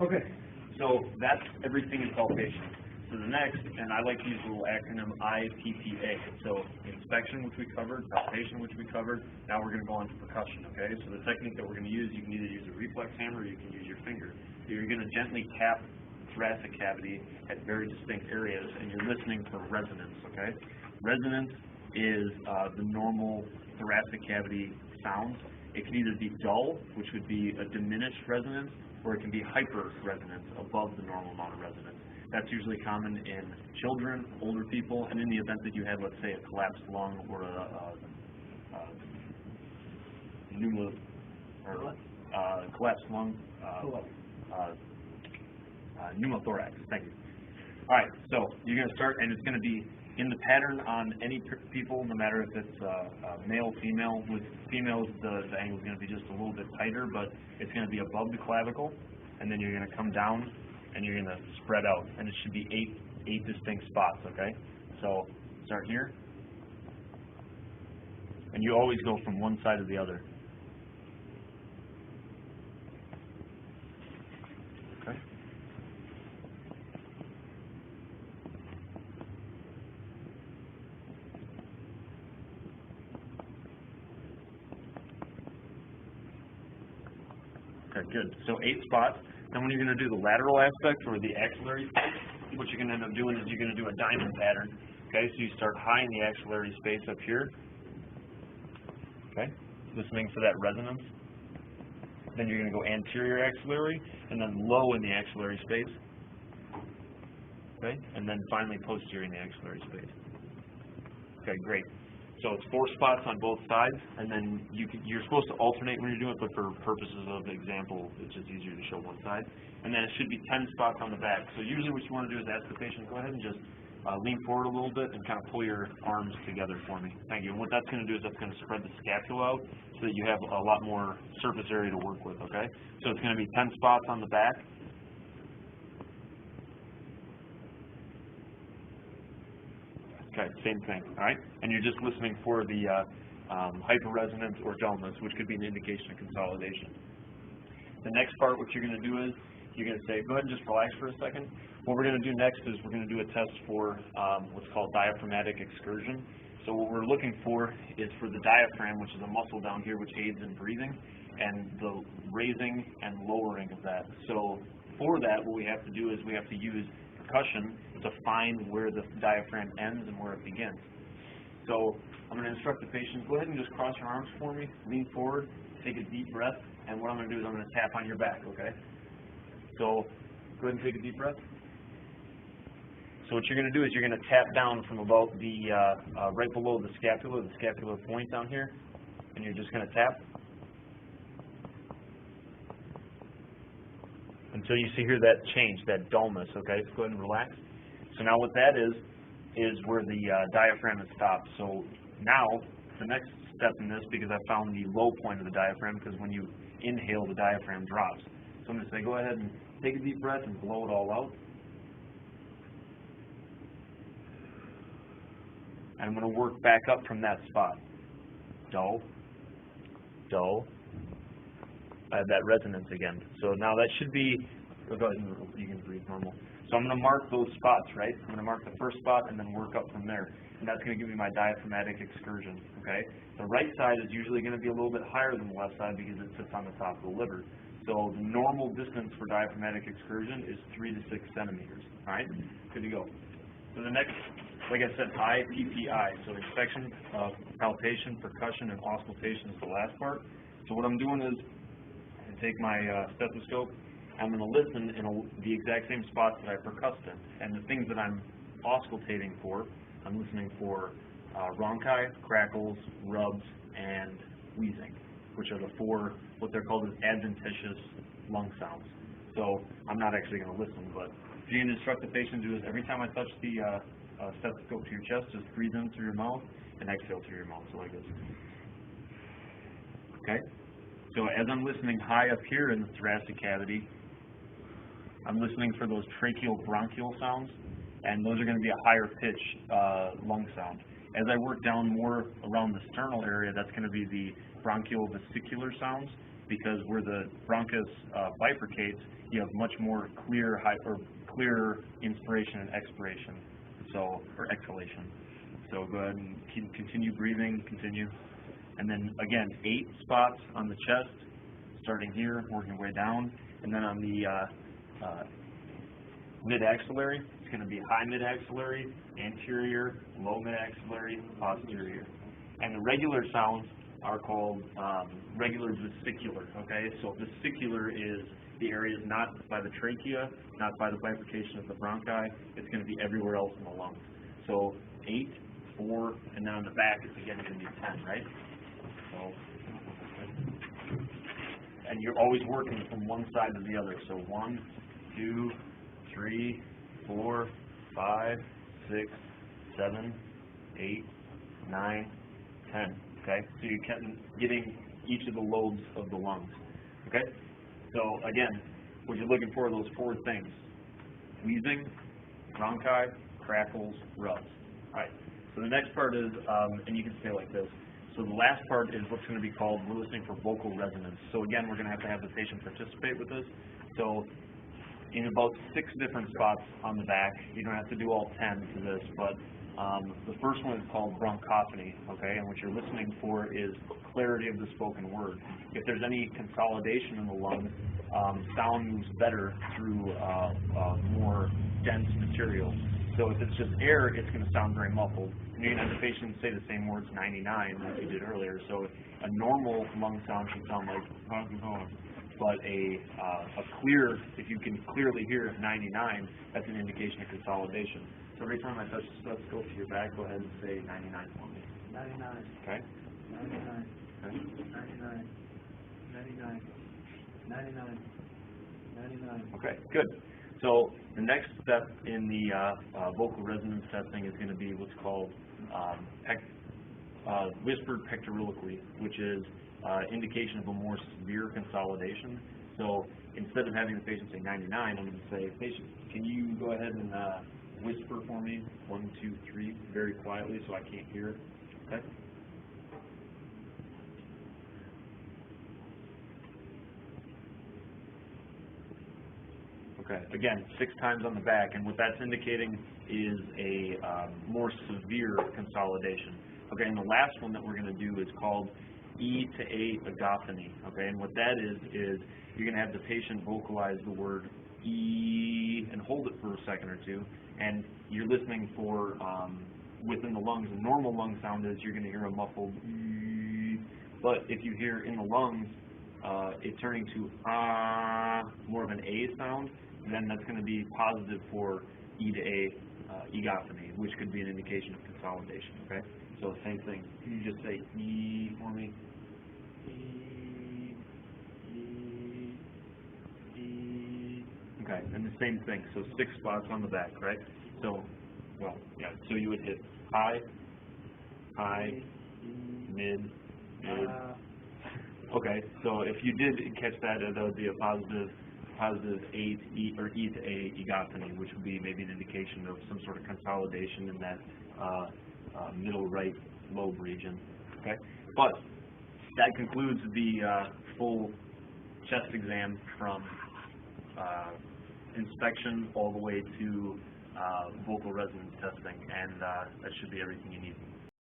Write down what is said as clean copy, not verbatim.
Okay, so that's everything in palpation. So the next, and I like to use the little acronym IPPA. So inspection, which we covered, palpation, which we covered. Now we're going to go on to percussion, okay? So the technique that we're going to use, you can either use a reflex hammer or you can use your finger. You're going to gently tap thoracic cavity at very distinct areas, and you're listening for resonance, okay? Resonance is the normal thoracic cavity sounds. It can either be dull, which would be a diminished resonance, or it can be hyper resonance, above the normal amount of resonance. That's usually common in children, older people, and in the event that you have, let's say, a collapsed lung or collapsed lung, pneumothorax. Thank you. All right, so you're going to start, and it's going to be in the pattern on any people, no matter if it's male, female. With females, the angle is going to be just a little bit tighter, but it's going to be above the clavicle, and then you're going to come down, and you're going to spread out, and it should be eight distinct spots, okay? So start here, and you always go from one side to the other. Okay. Okay, good. So 8 spots. Then when you're going to do the lateral aspect, or the axillary space, what you're going to end up doing is you're going to do a diamond pattern. Okay, so you start high in the axillary space up here. Okay, listening for that resonance. Then you're going to go anterior axillary, and then low in the axillary space. Okay, and then finally posterior in the axillary space. Okay, great. So it's 4 spots on both sides, and then you're supposed to alternate when you're doing it, but for purposes of example, it's just easier to show one side. And then it should be 10 spots on the back. So usually what you want to do is ask the patient, go ahead and just lean forward a little bit and kind of pull your arms together for me. Thank you. And what that's going to do is that's going to spread the scapula out so that you have a lot more surface area to work with, okay? So it's going to be 10 spots on the back. Okay, same thing, all right? And you're just listening for the hyperresonance or dullness, which could be an indication of consolidation. The next part, what you're going to do is, you're going to say, go ahead and just relax for a second. What we're going to do next is we're going to do a test for what's called diaphragmatic excursion. So what we're looking for is for the diaphragm, which is a muscle down here which aids in breathing, and the raising and lowering of that. So for that, what we have to do is we have to use percussion to find where the diaphragm ends and where it begins. So I'm going to instruct the patient, go ahead and just cross your arms for me, lean forward, take a deep breath, and what I'm going to do is I'm going to tap on your back, okay? So go ahead and take a deep breath. So what you're going to do is you're going to tap down from about the, right below the scapular point down here, and you're just going to tap until you see here that change, that dullness, okay? So go ahead and relax. So now what that is where the diaphragm is stopped. So now, the next step in this, because I found the low point of the diaphragm, because when you inhale, the diaphragm drops. So I'm going to say, go ahead and take a deep breath and blow it all out. And I'm going to work back up from that spot. Dull, dull. I have that resonance again. So now that should be, go ahead and you can breathe normal. So I'm going to mark those spots, right? I'm going to mark the first spot and then work up from there. And that's going to give me my diaphragmatic excursion, okay? The right side is usually going to be a little bit higher than the left side because it sits on the top of the liver. So the normal distance for diaphragmatic excursion is 3 to 6 centimeters, all right? Good to go. So the next, like I said, IPPI, so inspection, palpation, percussion, and auscultation is the last part. So what I'm doing is, I take my stethoscope, I'm going to listen in the exact same spots that I percussed in. And the things that I'm auscultating for, I'm listening for rhonchi, crackles, rubs, and wheezing, which are the 4, what they're called as adventitious lung sounds. So I'm not actually going to listen, but if you can instruct the patient to do this, every time I touch the stethoscope to your chest, just breathe in through your mouth and exhale through your mouth, so like this. Okay? So as I'm listening high up here in the thoracic cavity, I'm listening for those tracheal bronchial sounds, and those are going to be a higher pitch lung sound. As I work down more around the sternal area, that's going to be the bronchial vesicular sounds, because where the bronchus bifurcates, you have much more clear clear inspiration and expiration, so, or exhalation. So go ahead and continue breathing, continue. And then again, 8 spots on the chest, starting here, working your way down. And then on the mid-axillary, it's going to be high mid-axillary, anterior, low mid-axillary, posterior. And the regular sounds are called regular vesicular, okay? So vesicular is the areas not by the trachea, not by the bifurcation of the bronchi. It's going to be everywhere else in the lungs. So 8, 4, and then on the back, it's again going to be 10, right? So, and you're always working from one side to the other. So 1, 2, 3, 4, 5, 6, 7, 8, 9, 10. Okay, so you're getting each of the lobes of the lungs. Okay, so again, what you're looking for are those 4 things: wheezing, bronchi, crackles, rubs. All right. So the next part is, and you can say like this. So the last part is what's going to be called, we're listening for vocal resonance. So again, we're going to have the patient participate with this. So in about 6 different spots on the back, you don't have to do all 10 to this, but the first one is called bronchophony, okay? And what you're listening for is clarity of the spoken word. If there's any consolidation in the lungs, sound moves better through more dense material. So if it's just air, it's going to sound very muffled. And you're going to have the patient say the same words 99 like you did earlier. So a normal lung sound should sound like, but a clear, if you can clearly hear 99, that's an indication of consolidation. So every time I touch the stethoscope to your back, go ahead and say 99 for me. 99. Okay? 99. Okay. 99. 99. 99. 99. Okay, good. So the next step in the vocal resonance testing is going to be what's called whispered pectoriloquy, which is indication of a more severe consolidation. So instead of having the patient say 99, I'm going to say, patient, can you go ahead and whisper for me 1, 2, 3 very quietly so I can't hear it? Okay. Okay, again, 6 times on the back, and what that's indicating is a more severe consolidation. Okay, and the last one that we're going to do is called E to A agaphony. Okay, and what that is you're going to have the patient vocalize the word E and hold it for a second or two, and you're listening for within the lungs. A normal lung sound is you're going to hear a muffled E, but if you hear in the lungs it turning to more of an A sound, then that's going to be positive for E to A egophony, which could be an indication of consolidation. Okay, so same thing. Can you just say E for me? E, E, E. Okay, and the same thing. So 6 spots on the back, right? So, well, yeah. So you would hit high, high, mid, mid. Okay, so if you did catch that, that would be a positive A to E or E to A egophony, which would be maybe an indication of some sort of consolidation in that middle right lobe region. Okay, but that concludes the full chest exam from inspection all the way to vocal resonance testing, and that should be everything you need.